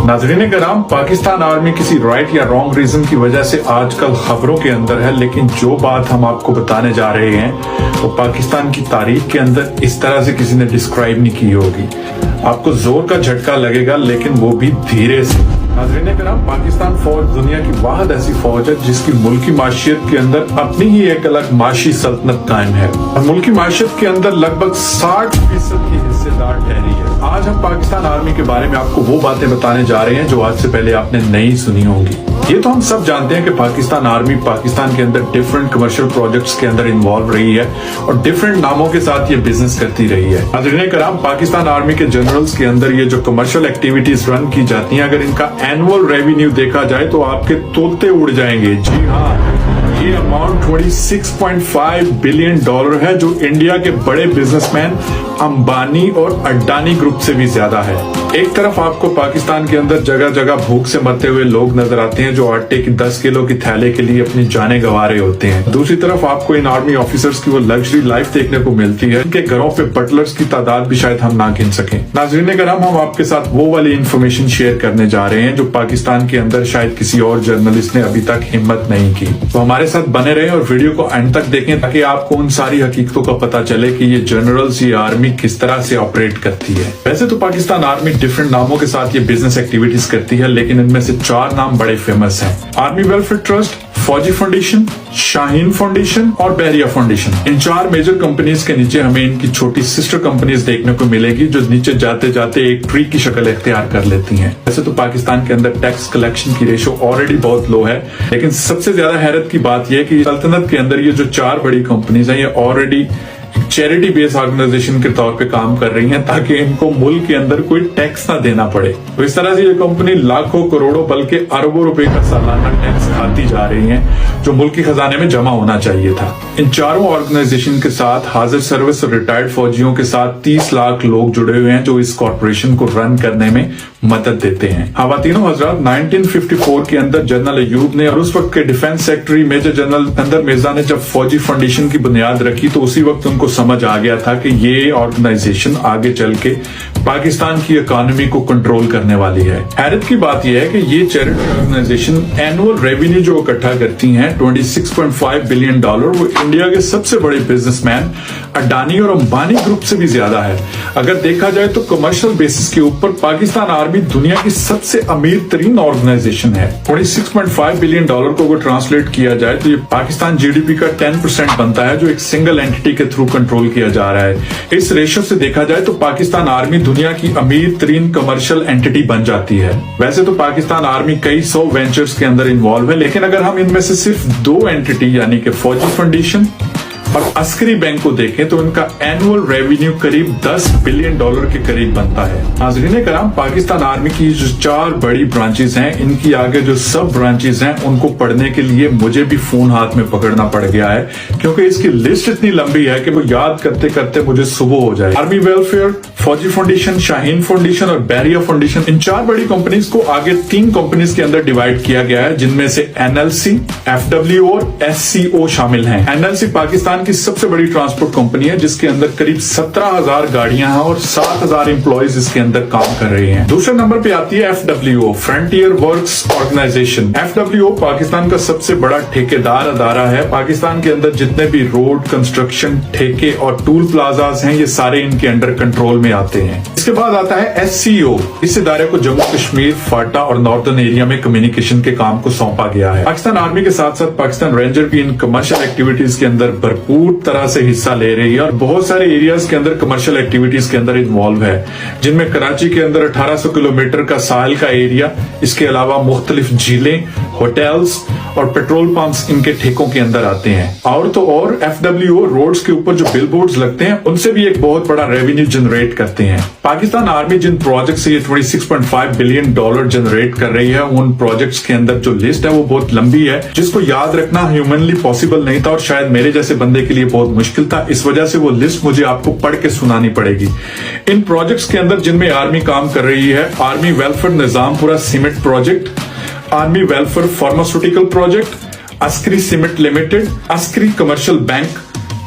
नाज़रीन कराम, पाकिस्तान आर्मी किसी राइट या रॉन्ग रीजन की वजह से आजकल खबरों के अंदर है, लेकिन जो बात हम आपको बताने जा रहे हैं वो पाकिस्तान की तारीख के अंदर इस तरह से किसी ने डिस्क्राइब नहीं की होगी। आपको जोर का झटका लगेगा, लेकिन वो भी धीरे से। नाज़रीन कराम, पाकिस्तान फौज दुनिया की वाहिद ऐसी फौज है जिसकी मुल्की माशियत के अंदर अपनी ही एक अलग माशी सल्तनत कायम है और मुल्की माशियत के अंदर लगभग 60% की हिस्सेदार ठहरी है। आज हम पाकिस्तान आर्मी के बारे में आपको वो बातें बताने जा रहे हैं जो आज से पहले आपने नहीं सुनी होंगी। ये तो हम सब जानते हैं कि पाकिस्तान आर्मी पाकिस्तान के अंदर डिफरेंट कमर्शियल प्रोजेक्ट्स के अंदर इन्वॉल्व रही है और डिफरेंट नामों के साथ ये बिजनेस करती रही है। नाज़रीन कराम, पाकिस्तान आर्मी के जनरल्स के अंदर ये जो कमर्शियल एक्टिविटीज रन की जाती हैं, अगर इनका एनुअल रेवेन्यू देखा जाए तो आपके तोते उड़ जाएंगे। जी हाँ, ये अमाउंट $26.5 बिलियन है, जो इंडिया के बड़े बिजनेसमैन अंबानी और अडानी ग्रुप से भी ज्यादा है। एक तरफ आपको पाकिस्तान के अंदर जगह जगह भूख से मरते हुए लोग नजर आते हैं जो आटे की 10 किलो की थैले के लिए अपनी जानें गंवा रहे होते हैं। दूसरी तरफ आपको इन आर्मी ऑफिसर्स की वो लग्जरी लाइफ देखने को मिलती है, इनके घरों पे बटलर्स की तादाद भी शायद हम ना गिन सकें। नाज़रीन कराम, हम आपके साथ वो वाली इन्फॉर्मेशन शेयर करने जा रहे हैं जो पाकिस्तान के अंदर शायद किसी और जर्नलिस्ट ने अभी तक हिम्मत नहीं की। तो हमारे साथ बने रहें और वीडियो को एंड तक देखें ताकि आपको उन सारी हकीकतों का पता चले कि ये जनरल्स, ये आर्मी किस तरह से ऑपरेट करती है। वैसे तो पाकिस्तान आर्मी डिफरेंट नामों के साथ ये बिजनेस एक्टिविटीज करती है, लेकिन इनमें से 4 नाम बड़े फेमस हैं। आर्मी वेलफेयर ट्रस्ट, फौजी फाउंडेशन, शाहीन फाउंडेशन और बहरिया फाउंडेशन। इन 4 मेजर कंपनीज के नीचे हमें इनकी छोटी सिस्टर कंपनीज देखने को मिलेगी जो नीचे जाते जाते एक ट्री की शक्ल इख्तियार कर लेती हैं। वैसे तो पाकिस्तान के अंदर टैक्स कलेक्शन की रेशो ऑलरेडी बहुत लो है, लेकिन सबसे ज्यादा हैरत की बात यह है कि सल्तनत के अंदर ये जो 4 बड़ी कंपनीज हैं, ये ऑलरेडी चैरिटी बेस्ड ऑर्गेनाइजेशन के तौर पे काम कर रही हैं ताकि इनको मुल्क के अंदर कोई टैक्स ना देना पड़े। तो इस तरह से ये कंपनी लाखों करोड़ों बल्कि अरबों रुपए का सालाना टैक्स खाती जा रही हैं, जो मुल्क के खजाने में जमा होना चाहिए था। इन चारों ऑर्गेनाइजेशन के साथ हाजिर सर्विस और रिटायर्ड फौजियों के साथ 30 लाख लोग जुड़े हुए हैं जो इस कॉर्पोरेशन को रन करने में मदद देते हैं। खवातीनों हजरात, 1954 के अंदर जनरल अयूब ने और उस वक्त के डिफेंस सेक्रेटरी मेजर जनरल अंदर मिर्जा ने जब फौजी फाउंडेशन की बुनियाद रखी तो उसी वक्त उनको समझ आ गया था कि ये ऑर्गेनाइजेशन आगे चल के पाकिस्तान की इकोनॉमी को कंट्रोल करने वाली है। हैरत की बात यह है कि ये चैरिटी ऑर्गेनाइजेशन एनुअल रेवेन्यू जो इकट्ठा करती हैं $26.5 बिलियन, वो इंडिया के सबसे बड़े बिजनेसमैन अडानी और अंबानी ग्रुप से भी ज्यादा है। अगर देखा जाए तो कमर्शियल बेसिस के ऊपर पाकिस्तान आर्मी दुनिया की सबसे अमीर तरीन ऑर्गेनाइजेशन है। $26.5 बिलियन को अगर ट्रांसलेट किया जाए तो ये पाकिस्तान जीडीपी का 10% बनता है, जो एक सिंगल एंटिटी के थ्रू कंट्रोल किया जा रहा है। इस रेशो से देखा जाए तो पाकिस्तान आर्मी दुनिया की अमीर तरीन कमर्शियल एंटिटी बन जाती है। वैसे तो पाकिस्तान आर्मी कई 100 वेंचर्स के अंदर इन्वॉल्व है, लेकिन अगर हम इनमें से सिर्फ 2 एंटिटी यानी कि फौजी फाउंडेशन और अस्करी बैंक को देखें तो इनका एनुअल रेवेन्यू करीब $10 बिलियन के करीब बनता है। नाज़रीन कराम, पाकिस्तान आर्मी की जो 4 बड़ी ब्रांचेस हैं, इनकी आगे जो सब ब्रांचेस हैं उनको पढ़ने के लिए मुझे भी फोन हाथ में पकड़ना पड़ गया है, क्योंकि इसकी लिस्ट इतनी लंबी है कि वो याद करते करते मुझे सुबह हो जाए। आर्मी वेलफेयर, फौजी फाउंडेशन, शाहीन फाउंडेशन और बहरिया फाउंडेशन, इन 4 बड़ी कंपनीज को आगे 3 कंपनीज के अंदर डिवाइड किया गया है, जिनमें से एनएलसी, एफडब्ल्यू और एससीओ शामिल हैं। एनएलसी पाकिस्तान की सबसे बड़ी ट्रांसपोर्ट कंपनी है जिसके अंदर करीब 17,000 गाड़ियां हैं और 7,000 एम्प्लॉइज इसके अंदर काम कर रहे हैं। दूसरे नंबर पे आती है एफडब्ल्यूओ, फ्रंटियर वर्क्स ऑर्गेनाइजेशन। एफडब्ल्यूओ पाकिस्तान का सबसे बड़ा ठेकेदार अदारा है। पाकिस्तान के अंदर जितने भी रोड कंस्ट्रक्शन, ठेके और टूल प्लाजाज हैं, ये सारे इनके अंडर कंट्रोल में आते हैं। इसके बाद आता है एससीओ। इस इदारे को जम्मू कश्मीर, फाटा और नॉर्दर्न एरिया में कम्युनिकेशन के काम को सौंपा गया है। पाकिस्तान आर्मी के साथ साथ पाकिस्तान रेंजर भी इन कमर्शियल एक्टिविटीज के अंदर भरपूर तरह से हिस्सा ले रही है और बहुत सारे एरियाज के अंदर कमर्शियल एक्टिविटीज के अंदर इन्वॉल्व है, जिनमें कराची के अंदर 1800 किलोमीटर का साहिल का एरिया, इसके अलावा मुख्तलिफ झीलें, होटल्स और पेट्रोल पंप्स इनके ठेकों के अंदर आते हैं। और तो और एफडब्ल्यूओ रोड्स के ऊपर जो बिल बोर्ड्स लगते हैं उनसे भी एक बहुत बड़ा रेवेन्यू जनरेट करते हैं। पाकिस्तान आर्मी जिन प्रोजेक्ट से ये $26.5 बिलियन जनरेट कर रही है, उन प्रोजेक्ट्स के अंदर जो लिस्ट है वो बहुत लंबी है, जिसको याद रखना ह्यूमनली पॉसिबल नहीं था और शायद मेरे जैसे बंदे के लिए बहुत मुश्किल था। इस वजह से वो लिस्ट मुझे आपको पढ़ के सुनानी पड़ेगी। इन प्रोजेक्ट्स के अंदर जिनमें आर्मी काम कर रही है, army welfare Nizampura cement project, army welfare pharmaceutical project, Askari cement limited, Askari commercial bank,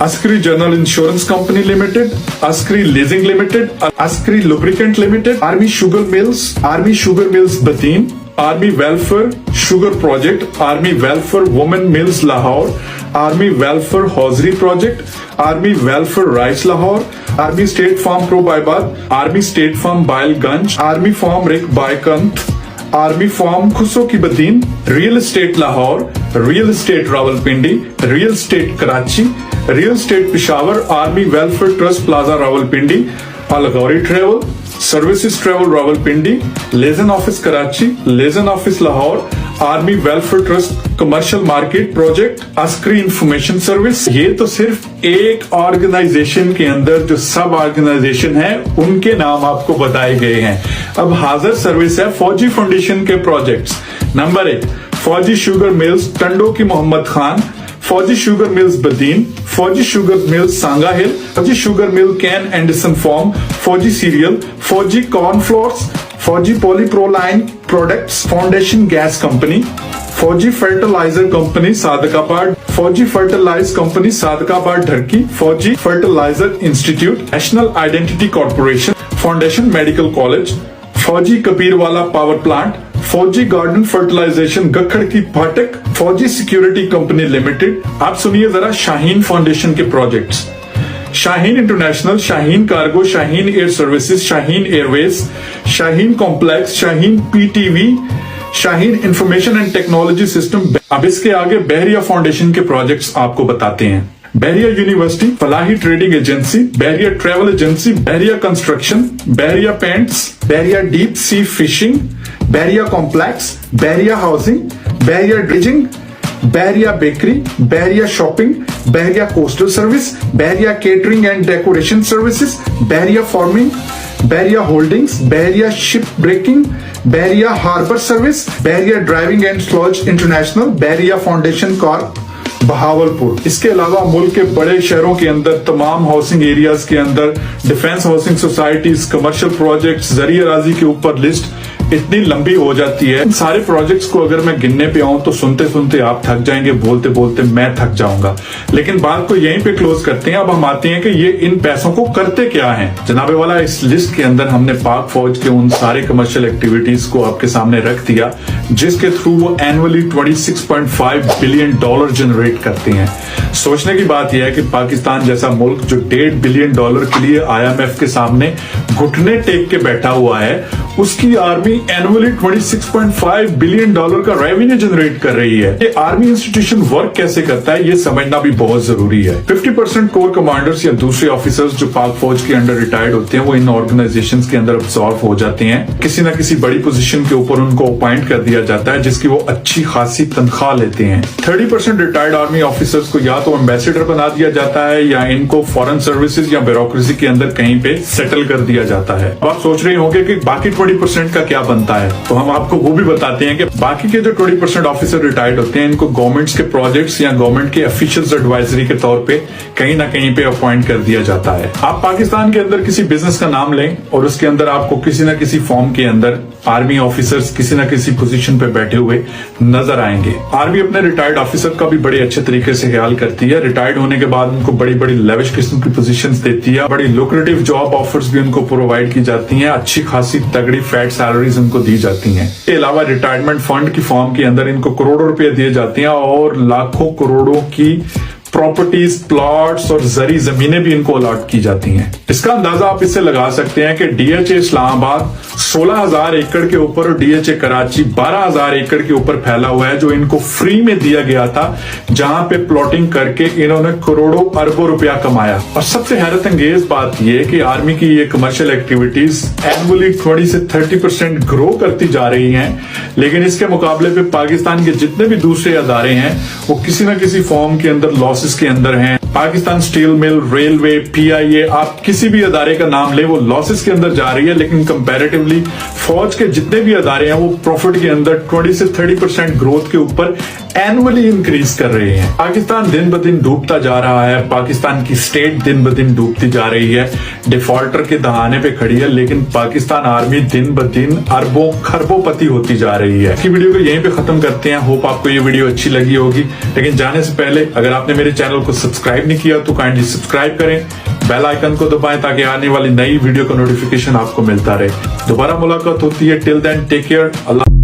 Askari General Insurance Company Limited, Askari Leasing Limited, Askari Lubricant Limited, Army Sugar Mills Badin, Army Welfare Sugar Project, Army Welfare Women Mills Lahore, Army Welfare Hosiery Project, Army Welfare Rice Lahore, Army State Farm Probabad, Army State Farm Bailganj, Army Farm Rik Baikant, Army Farm Khuso Ki Badin, Real Estate Lahore, Real Estate Rawalpindi, Real Estate Karachi, Real Estate Peshawar, Army Welfare Trust Plaza Rawalpindi, Al-Ghori Travel, Services Travel Rawalpindi, Liaison Office Karachi, Liaison Office Lahore, Army Welfare Trust Commercial Market Project, Askari Information Service. ये तो सिर्फ एक organisation के अंदर जो सब organisation है उनके नाम आपको बताए गए हैं। अब हाजिर सर्विस है फौजी फाउंडेशन के प्रोजेक्ट्स। नंबर 1, फौजी शुगर मिल्स टंडो की मोहम्मद खान, फौजी शुगर मिल्स बदीन, फौजी sugar mills Sangla Hill, Fauji sugar mill कैन एंडरसन farm, Fauji cereal, Fauji cornflours, Fauji polypropylene products foundation gas company, Fauji fertiliser company Sadiqabad, Fauji fertilise company Sadiqabad Daharki, Fauji fertiliser institute, national identity corporation, foundation medical college, Fauji Kabirwala power plant, Fauji garden fertilisation Gakhar की फाटक, Fauji security company limited. आप सुनिए जरा Shaheen foundation के projects. Shaheen international, Shaheen cargo, Shaheen air services, Shaheen airways, Shaheen complex, Shaheen PTV, Shaheen information and technology system. अब इसके आगे बहरिया foundation के प्रोजेक्ट्स आपको बताते हैं। Bahria university, Falahi trading agency, Bahria travel agency, Bahria construction, Bahria paints, Bahria deep sea fishing, Bahria complex, Bahria housing, Bahria dredging, Bahria bakery, Bahria shopping, Bahria coastal service, Bahria catering and decoration services, Bahria farming, Bahria holdings, Bahria ship breaking, Bahria harbour service, Bahria driving and salvage international, Bahria foundation corp Bahawalpur. इसके अलावा मुल्क के बड़े शहरों के अंदर तमाम housing areas के अंदर defence housing societies, commercial projects, जरिए राजी के ऊपर लिस्ट इतनी लंबी हो जाती है। इन सारे प्रोजेक्ट्स को अगर मैं गिनने पे आऊं तो सुनते सुनते आप थक जाएंगे, बोलते बोलते मैं थक जाऊंगा। लेकिन बात को यहीं पे क्लोज करते हैं। अब हम आते हैं कि ये इन पैसों को करते क्या हैं। जनाबे वाला, इस लिस्ट के अंदर हमने पाक फौज के उन सारे कमर्शियल एक्टिविटीज को आपके सामने रख दिया जिसके थ्रू वो एनुअली $26.5 बिलियन जनरेट करते हैं। सोचने की बात यह है कि पाकिस्तान जैसा मुल्क जो $1.5 बिलियन के लिए IMF के सामने घुटने टेक के बैठा हुआ है, उसकी आर्मी एनुअली $26.5 बिलियन का रेवेन्यू जनरेट कर रही है। ये आर्मी इंस्टीट्यूशन वर्क कैसे करता है ये समझना भी बहुत जरूरी है। 50% कोर कमांडर्स या दूसरे ऑफिसर्स जो पाक फौज के अंडर रिटायर्ड होते हैं वो इन ऑर्गेनाइजेशंस के अंदर अब्सॉर्ब हो जाते हैं। किसी न किसी बड़ी पोजीशन के ऊपर उनको अपॉइंट कर दिया जाता है जिसकी वो अच्छी खासी तनख्वाह लेते हैं। 30% रिटायर्ड आर्मी ऑफिसर्स को या तो एम्बेसडर बना दिया जाता है या इनको फॉरेन सर्विसेज या ब्यूरोक्रेसी के अंदर कहीं पे सेटल कर दिया जाता है। आप सोच रहे होंगे कि बाकी 20% का क्या बनता है, तो हम आपको वो भी बताते हैं कि बाकी के जो 20% ऑफिसर रिटायर्ड होते हैं इनको गवर्नमेंट्स के प्रोजेक्ट्स या गवर्नमेंट के ऑफिशियल्स एडवाइजरी के तौर पे कहीं ना कहीं पे अपॉइंट कर दिया जाता है। आप पाकिस्तान के अंदर किसी बिजनेस का नाम लें और उसके अंदर आपको किसी न किसी फॉर्म के अंदर आर्मी ऑफिसर्स किसी न किसी पोजीशन पे बैठे हुए नजर आएंगे। आर्मी अपने रिटायर्ड ऑफिसर का भी बड़े अच्छे तरीके से ख्याल करती है। रिटायर्ड होने के बाद उनको बड़ी बड़ी लेविश किस्म की पोजीशंस देती है, बड़ी लुक्रेटिव जॉब ऑफर्स भी उनको प्रोवाइड की जाती हैं, अच्छी खासी तगड़ी फैट सैलरीज उनको दी जाती हैं। इसके अलावा रिटायरमेंट फंड की फॉर्म के अंदर इनको करोड़ों रुपए दिए जाते हैं और लाखों करोड़ों की प्रॉपर्टीज, प्लॉट्स और जरी जमीनें भी इनको अलॉट की जाती हैं। इसका अंदाजा आप इससे लगा सकते हैं कि DHA इस्लामाबाद 16,000 एकड़ के ऊपर और DHA कराची 12,000 एकड़ के ऊपर फैला हुआ है जो इनको फ्री में दिया गया था, जहां पे प्लॉटिंग करके इन्होंने करोड़ों अरबों रुपया कमाया। और सबसे हैरत अंगेज बात यह कि आर्मी की ये कमर्शियल एक्टिविटीज एनुअली 20 से 30% ग्रो करती जा रही हैं, लेकिन इसके मुकाबले पे पाकिस्तान के जितने भी दूसरे अदारे हैं वो किसी न किसी फॉर्म के अंदर लॉसेस के अंदर हैं। Pakistan steel mill, railway, PIA, आप किसी भी अदारे का नाम ले वो लॉसेस के अंदर जा रही है, लेकिन कंपैरेटिवली एग्रेसिवली फौज के जितने भी अदारे हैं वो प्रॉफिट के अंदर 20 से 30% ग्रोथ के ऊपर एनुअली इंक्रीज कर रहे हैं। पाकिस्तान दिन ब दिन डूबता जा रहा है, पाकिस्तान की स्टेट दिन ब दिन डूबती जा रही है, डिफॉल्टर के दहाने पे खड़ी है, लेकिन पाकिस्तान आर्मी दिन ब दिन अरबों खरबों-पति होती जा रही है। की वीडियो को यहीं पे खत्म करते हैं। होप आपको ये वीडियो अच्छी लगी होगी, लेकिन जाने से पहले अगर आपने मेरे चैनल को सब्सक्राइब नहीं किया तो काइंडली सब्सक्राइब करें, बेल आइकन को दबाएं ताकि आने वाली नई वीडियो का नोटिफिकेशन आपको मिलता रहे। दोबारा मुलाकात होती है। Till then take care. अल्लाह।